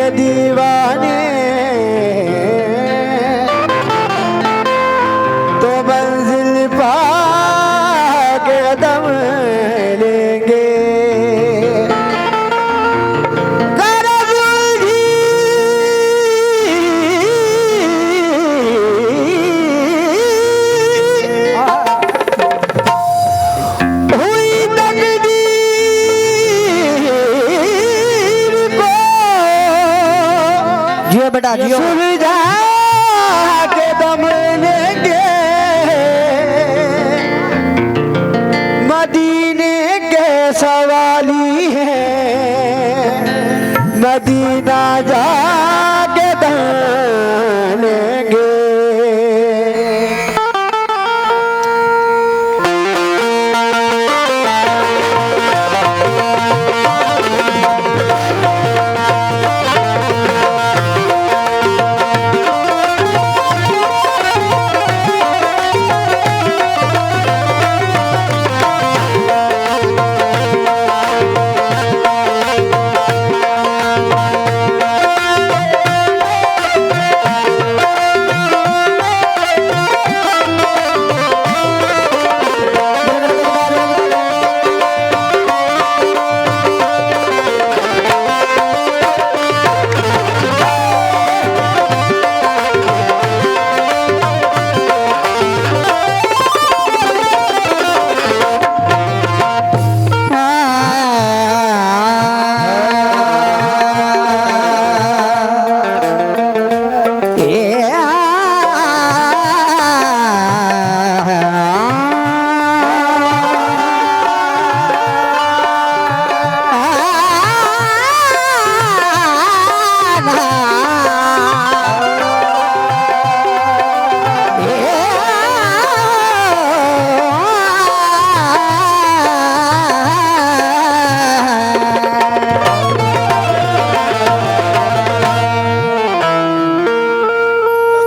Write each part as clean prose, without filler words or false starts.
के दीवाने तो मंजिल पा के कदम लेंगे। बेटा जियो सुविधा के दम लेंगे, मदीने के सवाली हैं, मदीना जाके दम लेंगे।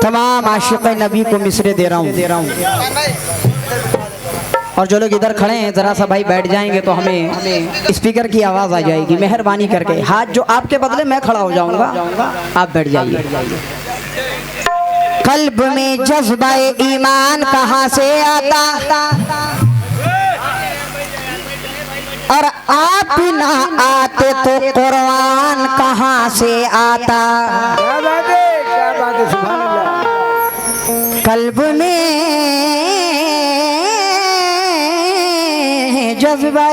तमाम आशिक़ नबी को मिसरे दे रहा हूँ। और जो लोग इधर खड़े हैं जरा सा भाई बैठ जाएंगे तो हमें स्पीकर की आवाज़ आ जाएगी। मेहरबानी करके हाथ जो आपके बदले मैं खड़ा हो जाऊंगा, आप बैठ जाइए। कल्ब में जज्बा ईमान कहाँ से आता, और आप ना आते तो कुरान कहाँ से आता। कल्ब में जज्बा,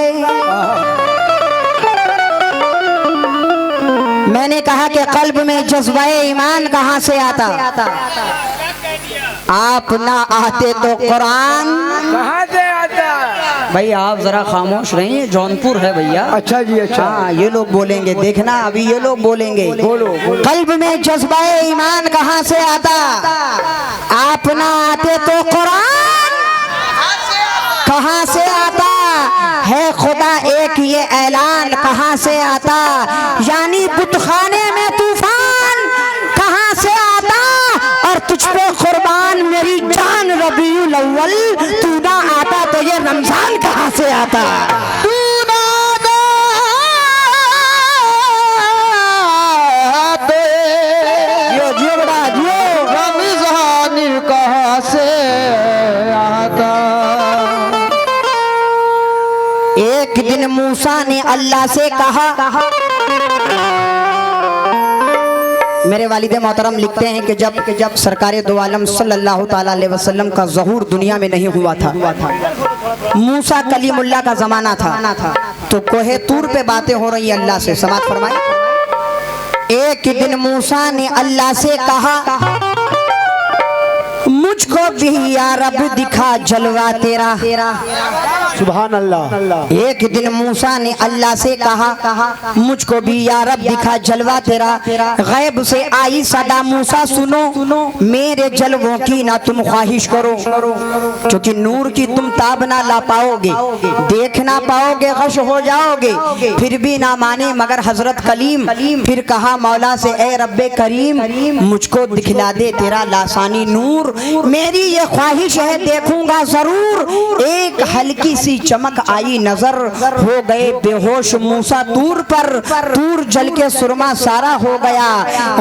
मैंने कहा कि कल्ब में जज्बा ईमान कहाँ से आता, आप ना आते तो कुरान कहाँ से आता। भाई आप जरा खामोश रहिए, जौनपुर है भैया। अच्छा जी, अच्छा। हाँ, ये लोग बोलेंगे, देखना अभी ये लोग बोलेंगे। बोलो, बोलो। कल्ब में जज्बा ईमान कहाँ से आता, आप ना आते तो कुरान कहाँ से आता। है खुदा एक ये ऐलान कहाँ से आता, यानी बुतखाने में तूफान कहाँ से आता। और तुझ पे कुर्बान मेरी जान रबीउल अव्वल, तू ना आता तो ये रमजान कहाँ से आता। तू ना आते, जियो जियो बेटा जियो, रमजान कहाँ से आता। एक दिन मूसा ने अल्लाह से कहा, मेरे वालिद मोहतरम लिखते हैं कि जब सरकार दो आलम सल्लल्लाहु ताला अलैहि वसल्लम का ज़हूर दुनिया में नहीं हुआ था, मूसा कलीमुल्लाह का ज़माना था, तो कोहे तूर पे बातें हो रही अल्लाह से। समाअत फरमाए। एक दिन मूसा ने अल्लाह से कहा, मुझको भी या रब दिखा जलवा तेरा। सुभान अल्लाह। एक दिन मूसा ने अल्लाह से कहा, मुझको भी या रब दिखा जलवा तेरा। गैब से आई सदा, मूसा सुनो मेरे जलवों की ना तुम ख्वाहिश करो, क्योंकि नूर की तुम ताब ना ला पाओगे, देख ना पाओगे, गश हो जाओगे। फिर भी ना माने मगर हजरत कलीम। फिर कहा मौला से, ए रब्बे करीम मुझको दिखला दे तेरा लासानी नूर, मेरी ये ख्वाहिश है देखूंगा जरूर। एक हल्की सी चमक आई नजर, हो गए बेहोश मूसा तूर पर, तूर जल के सुरमा सारा हो गया।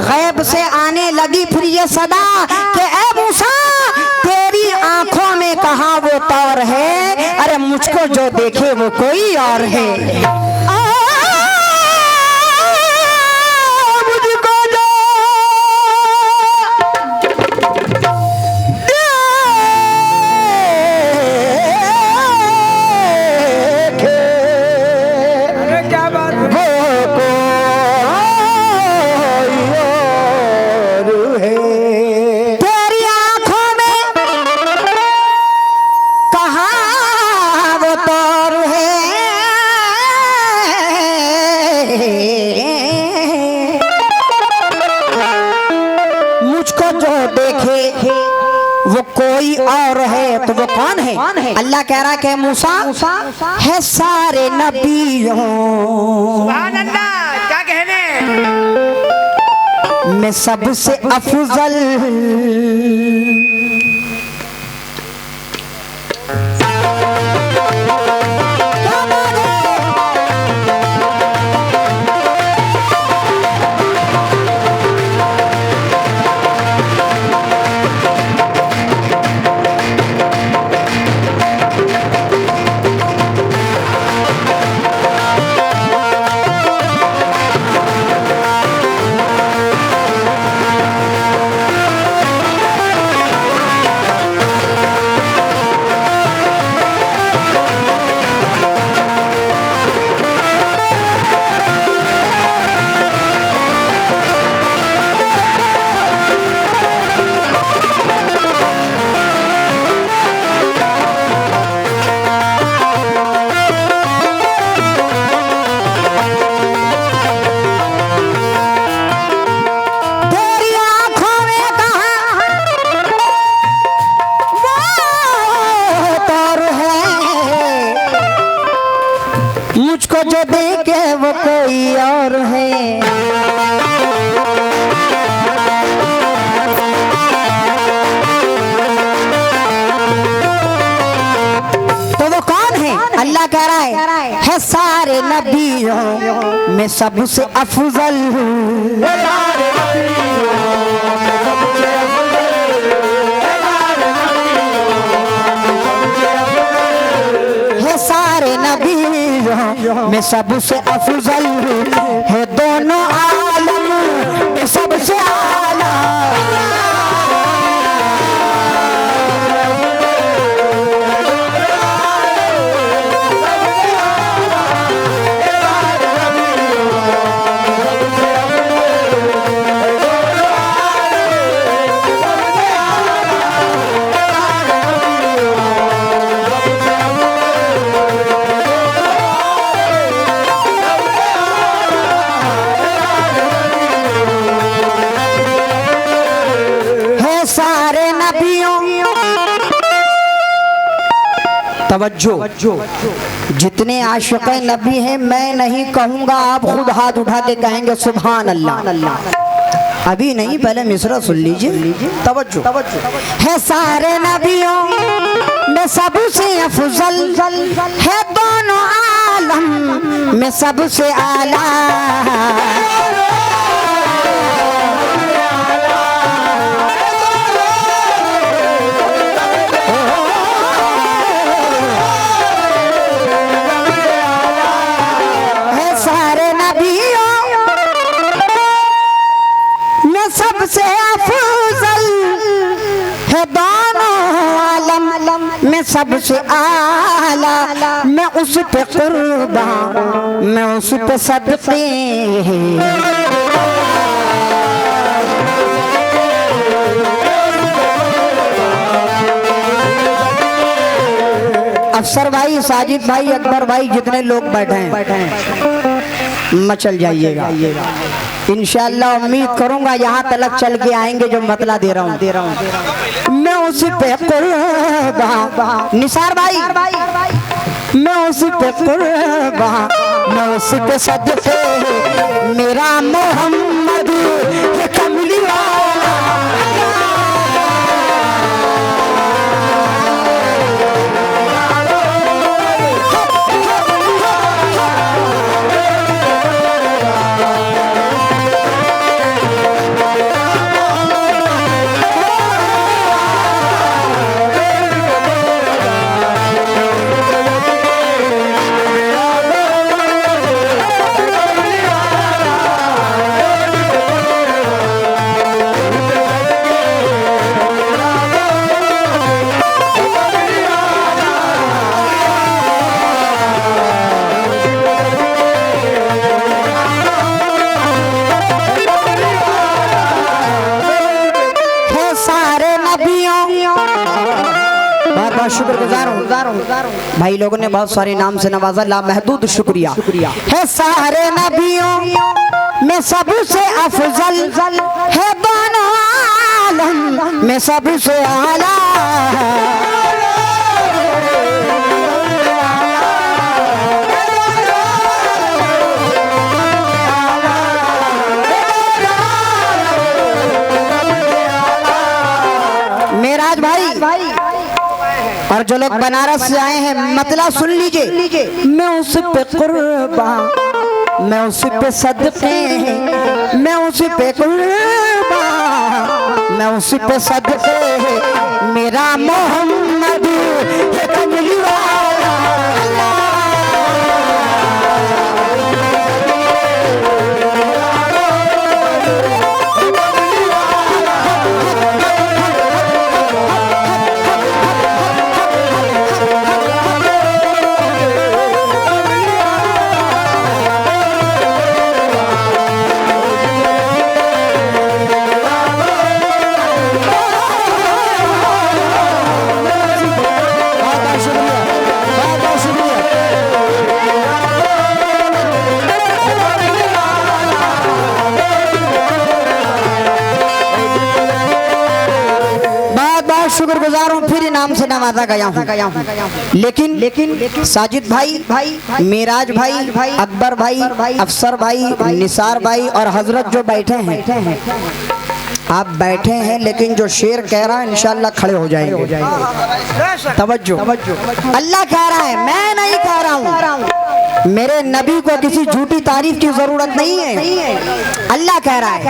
गैब से आने लगी फिर ये सदा कि ए मूसा तेरी आंखों में कहाँ वो तौर है, अरे मुझको जो देखे वो कोई और है। कोई और है तो वो कौन है? अल्लाह कह रहा है मूसा है सारे नबियों, सुभान अल्लाह, क्या कहने, मैं सबसे अफजल, मुझको जो देखे वो कोई और है। तो वो कौन है? अल्लाह कह रहा है सारे नबियों में सबसे अफजल हूँ, सारे नबियों में सबसे अफजल है, दोनों आलम में सबसे आला। तवज्जो, जितने आशिक़ नबी हैं मैं नहीं कहूँगा, आप खुद हाथ उठा के कहेंगे सुभान अल्लाह। अभी नहीं, पहले मिसरा सुन लीजिए। तवज्जो है सारे नबियों में सबसे अफजल है, दोनों आलम में सबसे आला। सबसे अफजल है दोनों आलम में सबसे आला, मैं उस पे कुर्बान, मैं उस पे सदक़े। अफसर भाई, साजिद भाई, अकबर भाई, जितने लोग बैठे हैं मचल जाइएगा इंशाअल्लाह। उम्मीद करूंगा यहाँ तलक चल के आएंगे जो मतला दे रहा हूँ। मैं उसी पे कुर्बान, निसार भाई, मैं उसी पे कुर्बान, मैं उसी पे सदक़े, मेरा मोहम्मद कमली वाला। बहुत शुक्रगुजार हूँ भाई लोगों ने बहुत सारे नाम से नवाजा, लामहदूद शुक्रिया है। सारे नबियों में सबसे अफजल है बानो आलम में सबसे आला। मेराज भाई और जो लोग बनारस से आए हैं मतलब सुन लीजिए, मैं उस पे कुर्बान, मैं उस पे सदके, मैं उस पे कुर्बान, मैं उस पे सदके, मेरा मोहम्मद है कमली वाला। शुक्रगुजार हूँ, फिर इनाम से नवाजा गया हूँ। लेकिन साजिद भाई, मेराज भाई, अकबर भाई, अफसर भाई, निसार भाई और हजरत जो बैठे हैं, आप बैठे हैं लेकिन जो शेर कह रहा है इंशाल्लाह खड़े हो जाएंगे। तवज्जो, अल्लाह कह रहा है, मैं नहीं कह रहा हूँ। मेरे नबी को किसी झूठी तारीफ की जरूरत नहीं है। अल्लाह कह रहा है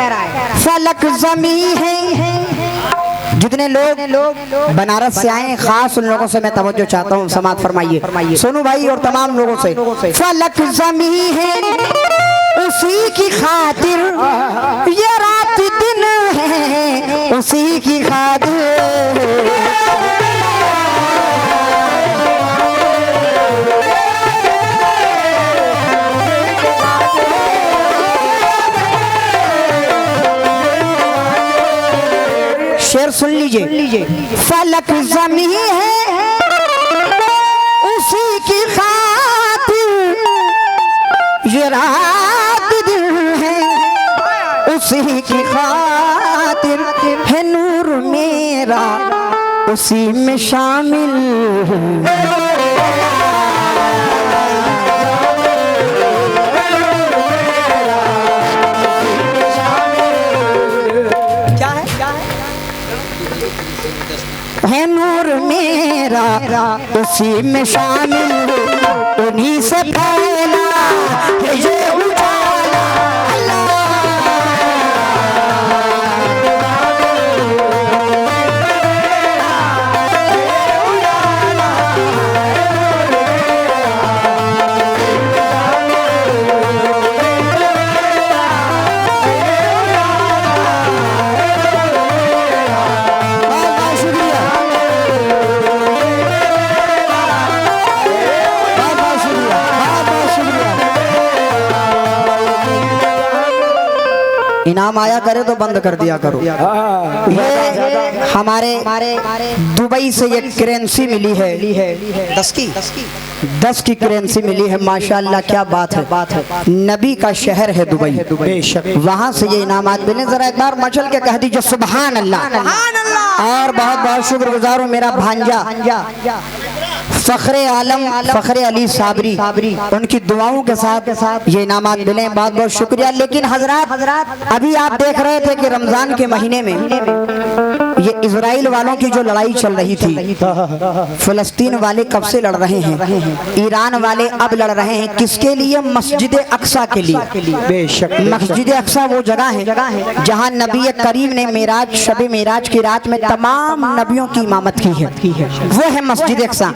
फलक ज़मी है। जितने लोग बनारस से आए हैं खास उन लोगों से मैं तवज्जो चाहता हूँ, समात फरमाइए सोनू भाई और तमाम लोगों से। फलक ज़मी है उसी की खातिर, ये रात दिन है उसी की खातिर। शेर सुन लीजिए, फलक ज़मी है उसी की खातिर, ये रात दिन है उसी की खातिर, है नूर मेरा उसी में शामिल। है नूर मेरा उसी में शामिल, उन्हीं से फैला है ये उजाला। इनाम आया करे तो बंद कर दिया करो। ये हमारे दुबई से ये करेंसी मिली है 10 की करेंसी मिली है। माशाल्लाह क्या बात है, नबी का शहर है दुबई, बेशक वहाँ से ये इनामात मिले। जरा एक बार मचल के कह दीजिए सुभान अल्लाह। और बहुत बहुत शुक्रगुजार हूँ मेरा भांजा फखरे आलम फखरे अली साबरी, उनकी दुआओं के साथ ये इनामात मिले, बहुत बहुत शुक्रिया। लेकिन हजरात अभी आप देख रहे थे कि रमजान के महीने में ये इजराइल वालों की जो लड़ाई चल रही थी, फिलिस्तीन वाले कब से लड़ रहे हैं, ईरान वाले अब लड़ रहे हैं किसके लिए? मस्जिद अक्सा के लिए। बेशक मस्जिद अक्सा वो जगह है जहाँ नबी करीम ने मेराज शब मेराज की रात में तमाम नबियों की इमामत की है, वो है मस्जिद अक्सा।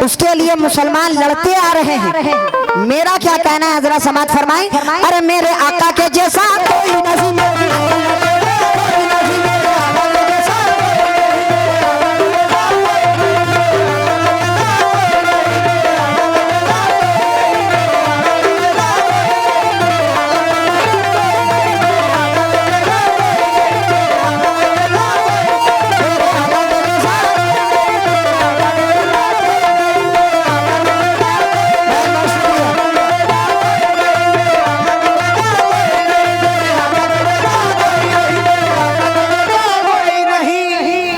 उसके लिए मुसलमान लड़ते आ रहे हैं। मेरा क्या कहना है हजरत समात फरमाएं, अरे मेरे आका के जैसा कोई नहीं।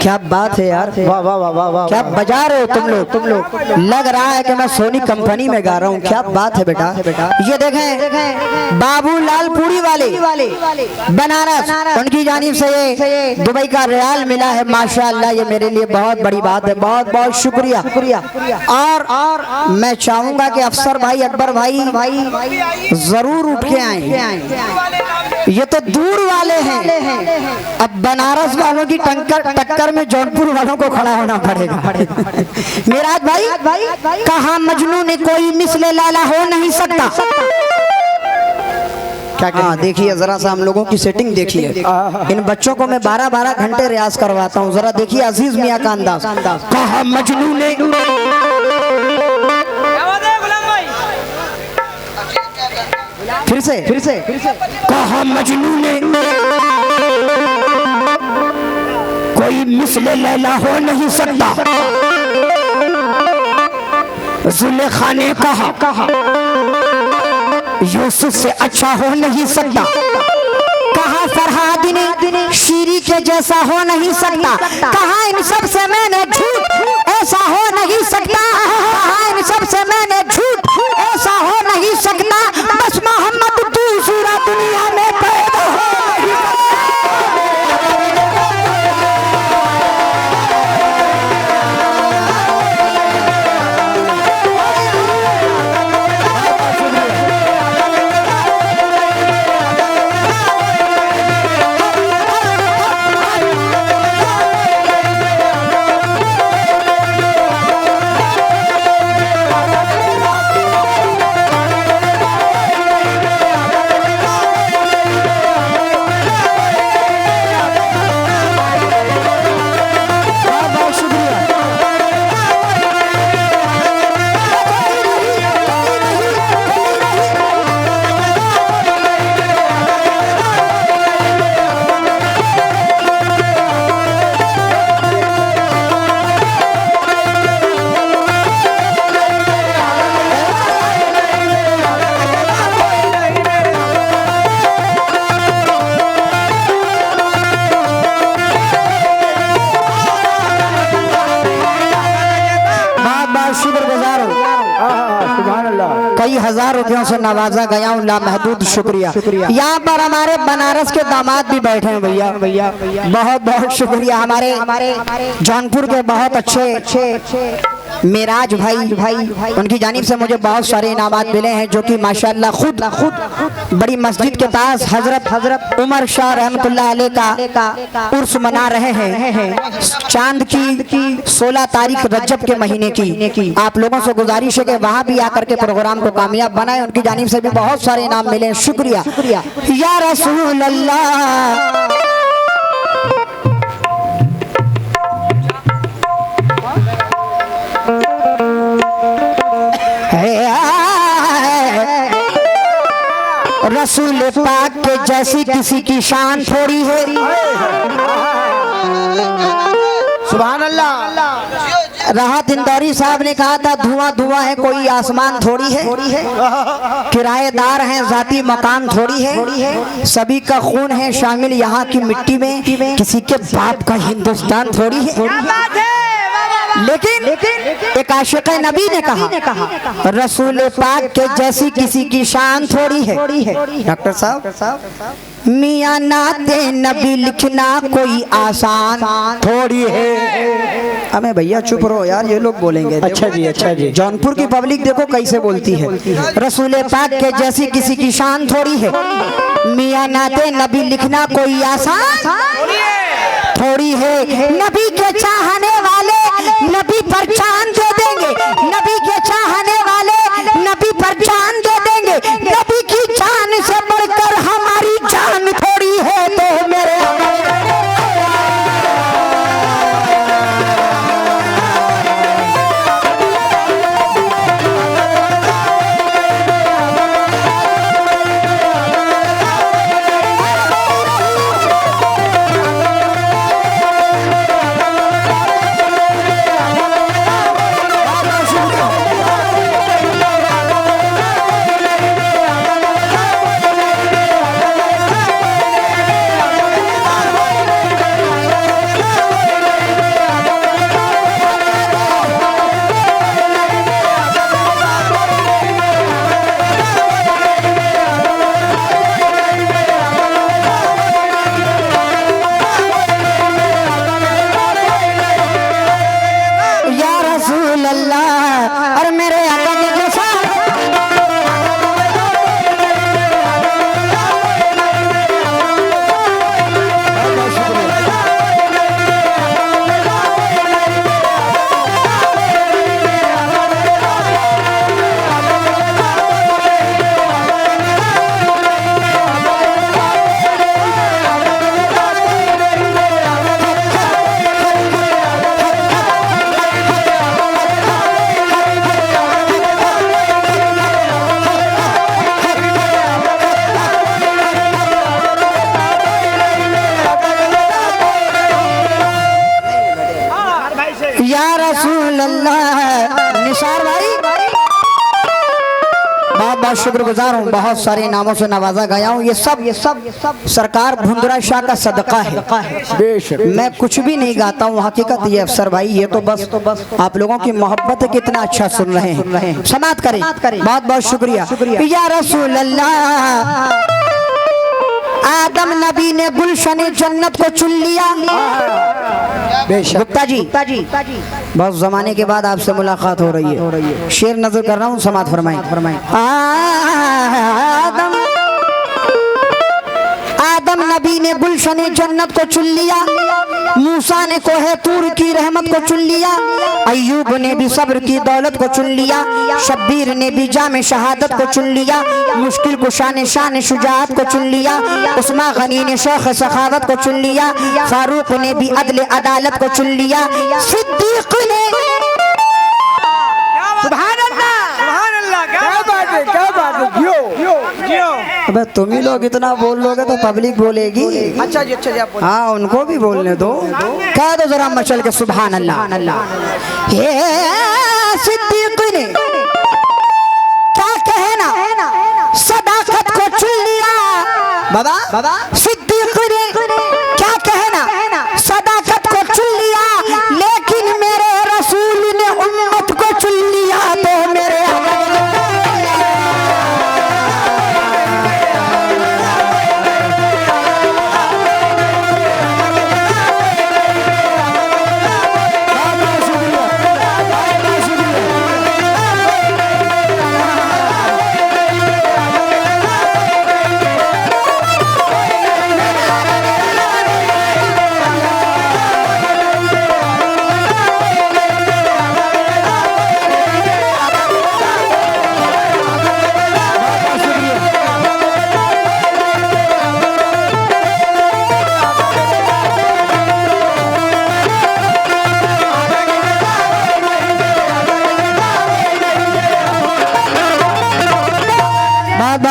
क्या बात है यार, वाह वाह वाह वाह वाह। क्या बजा रहे हो तुम लोग लग रहा है कि मैं सोनी कंपनी में गा रहा हूँ। क्या बात है बेटा। ये देखें बाबूलाल पूरी वाले बनारस, उनकी जानिब से ये दुबई का रियाल मिला है। माशाअल्लाह, ये मेरे लिए बहुत बड़ी बात है। बहुत बहुत शुक्रिया। और मैं चाहूंगा कि अफसर भाई, अकबर भाई जरूर उठ के आए। ये तो दूर वाले हैं, अब बनारस वालों की टक्कर में जौनपुर वालों को खड़ा होना पड़ेगा। मिराज भाई कहा मजनू ने कोई मिसले लैला हो नहीं सकता। हाँ देखिए जरा सा हम लोगों की सेटिंग देखिए। इन बच्चों को मैं 12-12 घंटे रियाज करवाता हूँ। जरा देखिए अजीज मियाँ का अंदाज। कहा मजनू ने, फिर से कहा मजनू ने कोई मिसले लैला हो नहीं सकता। जुलेखा ने कहा यूसुफ से अच्छा हो नहीं सकता। कहा फरहाद ने शीरी के जैसा हो नहीं सकता। कहा इन सब से मैंने झूठ ऐसा हो नहीं सकता। कहा इन सब से मैंने झूठ ऐसा हो नहीं सकता। बस मोहम्मद दूसरा दुनिया में पैदा हो। कई हजार रुपयों से नवाजा गया हूँ, लामहदूद शुक्रिया। यहाँ पर हमारे बनारस के दामाद भी बैठे हैं भैया, बहुत बहुत शुक्रिया। हमारे जौनपुर के बहुत अच्छे मिराज भाई, उनकी जानिब से मुझे बहुत सारे इनामात मिले हैं, जो कि माशाअल्लाह खुद बड़ी मस्जिद के पास हजरत उमर शाह रहमतुल्लाह अलैह का उर्स मना रहे हैं चांद की 16 तारीख रजब के महीने की। आप लोगों से गुजारिश है कि वहाँ भी आकर के प्रोग्राम को कामयाब बनाए। उनकी जानिब से भी बहुत सारे इनाम मिले हैं, शुक्रिया या रसूल अल्लाह। रसूल पाक के जैसी किसी की शान थोड़ी है। सुभान अल्लाह। राहत इंदौरी साहब ने कहा था धुआं धुआं है कोई आसमान थोड़ी है। किराएदार हैं जाती मकान थोड़ी है। सभी का खून है शामिल यहाँ की मिट्टी में, किसी के बाप का हिंदुस्तान थोड़ी है। लेकिन एक आशिक़ नबी ने कहा रसूल पाक के जैसी किसी की शान थोड़ी है। डॉक्टर साहब मियाँ नाते नबी लिखना कोई आसान थोड़ी है। हमें भैया चुप रहो यार, ये लोग बोलेंगे। अच्छा जी। जौनपुर की पब्लिक देखो कैसे बोलती है। रसूल पाक के जैसी किसी की शान थोड़ी है। मियाँ नाते नबी लिखना कोई आसान थोड़ी है। नबी के चाहने वाले नबी पर चांद दे देंगे। नबी के चाहने वाले नबी पर चांद दे देंगे। नबी की जान से बढ़कर हमारी जान थोड़ी है। तो मेरे अल्लाह। निसार भाई बहुत बहुत शुक्रगुजार हूँ, बहुत सारे नामों से नवाजा गया हूँ। ये सब सरकार भुंदरा शाह का सदका है। मैं कुछ भी नहीं गाता हूँ, हकीकत ये अफसर भाई, ये तो बस आप लोगों की मोहब्बत है, कितना अच्छा सुन रहे हैं। समात करें, बहुत बहुत शुक्रिया। या रसूल अल्लाह, आदम नबी ने गुलशन जन्नत को चुन लिया। गुप्ता जी बहुत जमाने के बाद आपसे मुलाकात हो रही है, शेर नजर कर रहा हूँ, समात फरमाएं। आदम नबी ने गुलशन जन्नत को चुन लिया, मूसा ने कोहे तूर की रहमत को चुन लिया, अय्यूब ने भी सब्र की दौलत को चुन लिया, शब्बीर ने भी जामे शहादत को चुन लिया, मुश्किल कुशा ने शान शुजाअत को चुन लिया, उस्मान गनी ने शौक सखावत को चुन लिया, फारूक ने भी अदल अदालत को चुन लिया, सिद्दीक ने क्या बात है जियो। अबे तुम ही लोग इतना बोल लोगे तो पब्लिक बोलेगी। अच्छा जी, अच्छा जी, आप बोलिए। हाँ उनको भी बोलने दो, कह दो जरा मचल के सुभान अल्लाह। हे सिद्दीक ने क्या कहना, सदाकत को चुन लिया। बाबा सिद्दीक ने क्या कहना, सदाकत को चुन लिया, लेकिन मेरे रसूल ने उम्मत को चुन लिया। तो मेरे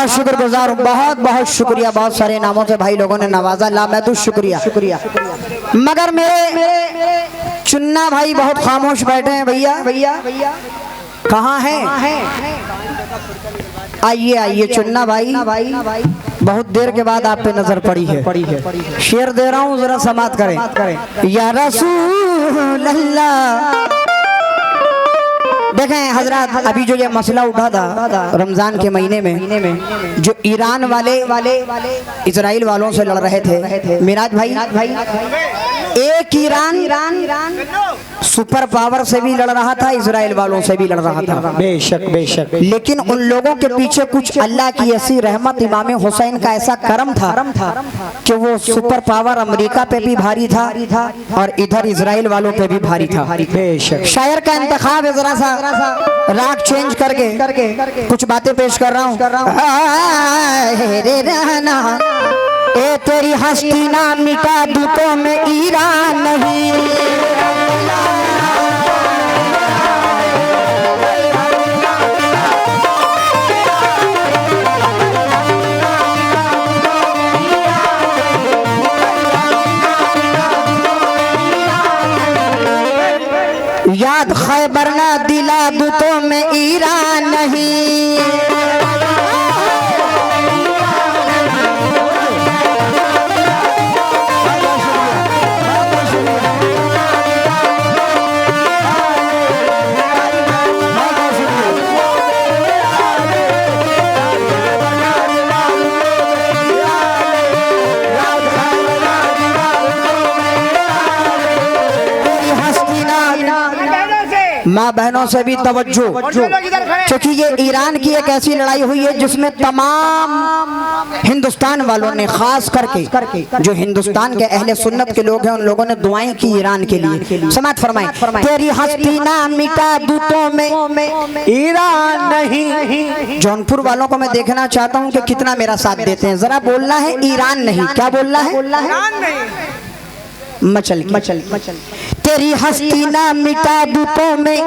शुक्रगुजार हूँ, बहुत बहुत शुक्रिया। बहुत सारे नामों से भाई लोगों ने नवाजा, लामहदूद शुक्रिया। मगर मेरे चुन्ना भाई बहुत खामोश बैठे हैं। भैया कहाँ हैं? आइए चुन्ना भाई, बहुत देर के बाद आप पे नजर पड़ी है। शेर दे रहा हूँ, जरा समात करें। या रसूल अल्लाह। देखें हजरत, अभी जो ये मसला उठा था रमजान के महीने में, जो ईरान वाले इजराइल वालों से लड़ रहे थे, मिराज भाई एक ईरान सुपर पावर से भी लड़ रहा था, इजराइल वालों से भी लड़ रहा था। बेशक। लेकिन उन लोगों के पीछे कुछ अल्लाह की ऐसी रहमत, इमाम हुसैन का ऐसा करम था कि वो सुपर पावर अमेरिका पे भी भारी था और इधर इजराइल वालों पे भी भारी था। बेशक। शायर का इंतखाब है, जरा सा राग चेंज करके कुछ बातें पेश कर रहा हूँ। ए तेरी हस्ती ना मिटा दूं तो मैं ईरान नहीं। याद खैबर ना दिला दूं तो मैं ईरान नहीं। माँ बहनों से भी तवज्जो, क्योंकि ये ईरान की एक ऐसी लड़ाई हुई है जिसमें तमाम हिंदुस्तान वालों ने, खास करके जो हिंदुस्तान के अहले सुन्नत के लोग हैं, उन लोगों ने दुआएं की ईरान के लिए। समात फरमाएं। तेरी हस्ती ना मिटा दूं तो मैं ईरान नहीं। जौनपुर वालों को मैं देखना चाहता हूँ कि कितना मेरा साथ देते हैं। जरा बोलना है ईरान नहीं। क्या बोलना है? मचल तेरी हस्ती ना मिटा दूं तो मैं।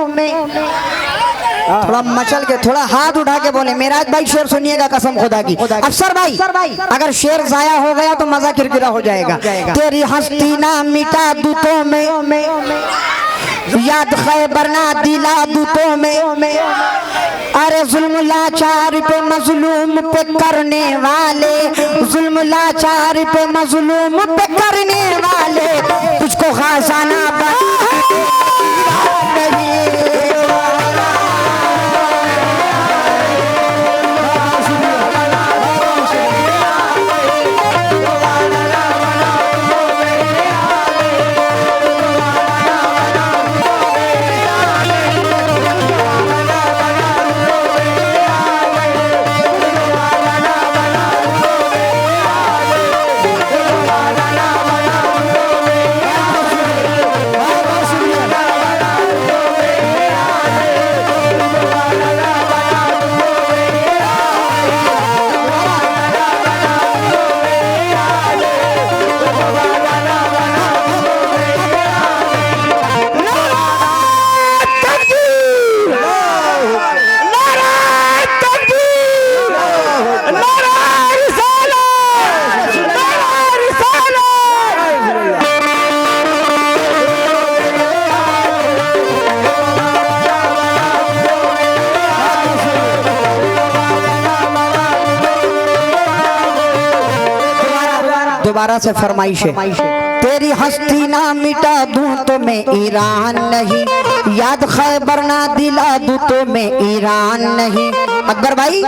थोड़ा मचल के, थोड़ा हाथ उठा के बोले। मेराज भाई शेर सुनिएगा कसम खुदा की। अफसर भाई अगर शेर जाया हो गया तो मजा किरकिरा हो जाएगा। तेरी हस्ती ना मिटा दूं तो मैं याद खैबर ना दिला दूतों में, अरे जुल्म लाचार पे मजलूम पे करने वाले, जुल्म लाचार पे मजलूम पे करने वाले, तुझको खजाना दोबारा से फरमाइश है। तेरी हस्ती ना मिटा दूं तो मैं ईरान नहीं, याद खैबर ना दिला दूं तो मैं ईरान नहीं। अकबर भाई,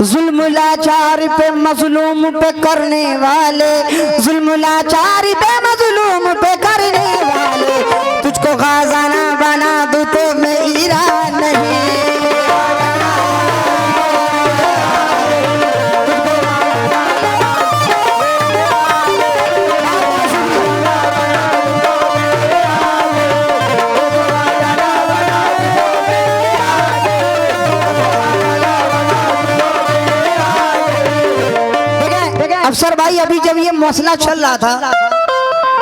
जुल्म लाचार पे मजलूम पे करने वाले, जुल्म लाचार पे मजलूम पे करने वाले, तुझको खजाना बना दूं तो मैं ईरान नहीं। अफसर भाई, अभी जब ये मसला चल रहा था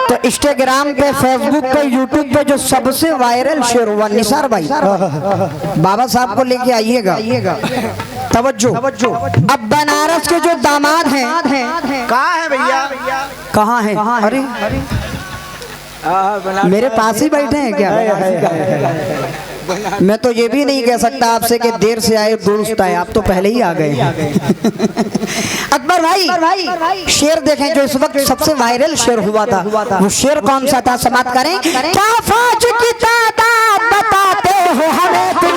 तो इंस्टाग्राम पे, फेसबुक पे, यूट्यूब पे जो सबसे वायरल शेर हुआ, निसार भाई बाबा साहब को लेके आइएगा, तवज्जो। अब बनारस के जो दामाद हैं, कहाँ है भैया? कहाँ हैं? अरे मेरे पास ही बैठे हैं क्या? मैं तो ये भी नहीं कह सकता आपसे कि देर से आए दुरुस्त आए, आप तो पहले ही आ गए। अकबर भाई, शेर देखें जो इस वक्त सबसे वायरल शेर हुआ था, वो शेर कौन सा था? समाप्त करें। क्या फौज की तादाद बताते हो हमें तुम,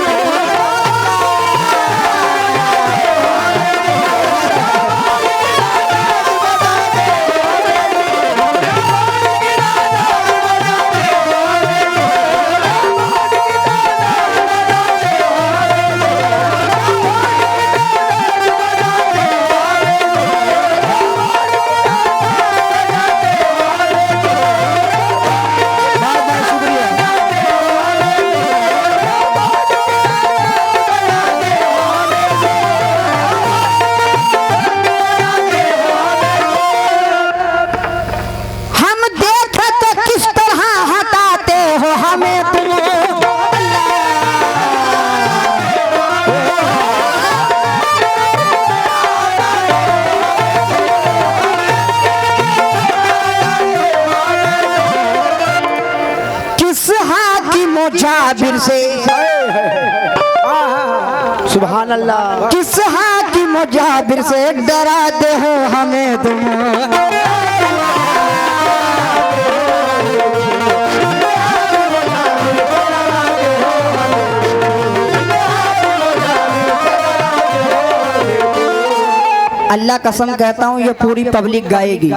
जाबिर से सुभान अल्लाह, किस हाकिम जाबिर से डराते हो हमें तुम। अल्लाह कसम कहता हूँ ये पूरी पब्लिक गाएगी,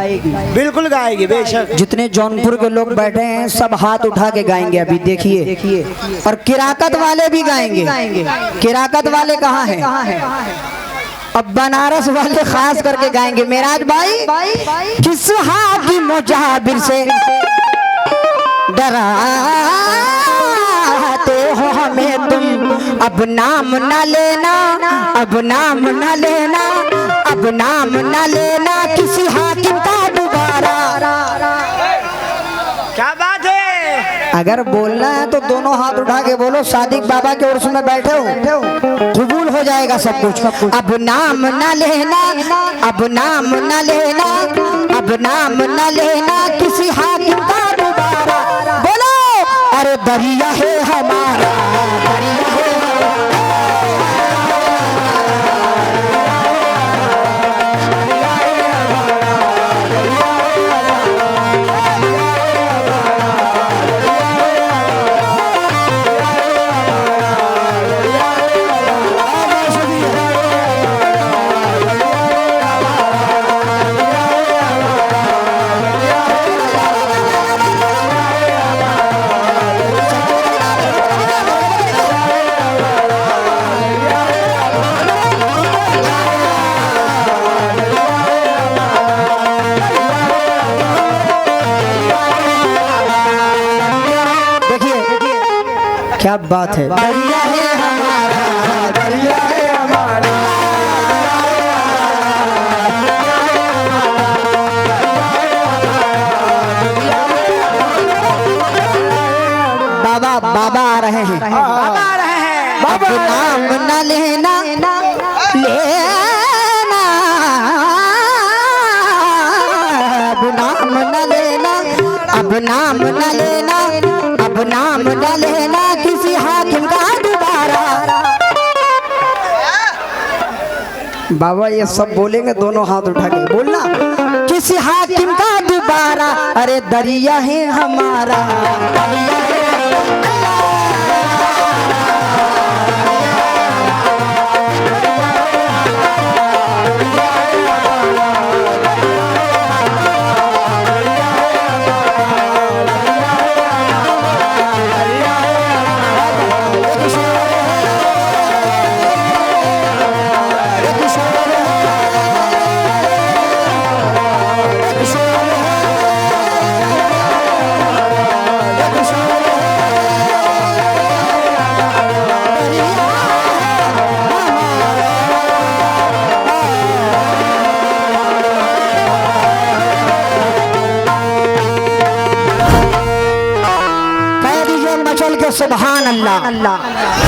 बिल्कुल गाएगी बेशक। जितने जौनपुर के लोग बैठे हैं सब हाथ उठा के गाएंगे अभी, देखिए। और किराकत वाले भी गाएंगे। किराकत वाले कहाँ हैं? अब बनारस वाले खास करके गाएंगे। मेराज भाई, किस हाकिम मुजाबिर से डराते हो हमें तुम, अब नाम न लेना, अब नाम न लेना, अब नाम न लेना किसी हाकिम का दोबारा। क्या बात है? अगर बोलना है तो दोनों हाथ उठा के बोलो, सादिक बाबा के उर्स में बैठे हो, कबूल हो जाएगा सब कुछ। अब नाम न लेना, अब नाम न लेना, अब नाम न लेना किसी हाकिम का दोबारा। बोलो अरे दरिया है हमारा, दरिया है क्या बात है। दरिया है हमारा, दरिया है हमारा, बाबा बाबा आ रहे हैं, बाबा आ रहे हैं। अब नाम न लेना लेना, अब नाम न लेना, अब नाम न लेना, अब नाम न लेना किसी हाकिम का दोबारा। बाबा ये सब बोलेंगे, दोनों हाथ उठा के बोलना, किसी हाकिम का दोबारा। अरे दरिया है हमारा, दरिया है सुभान अल्लाह।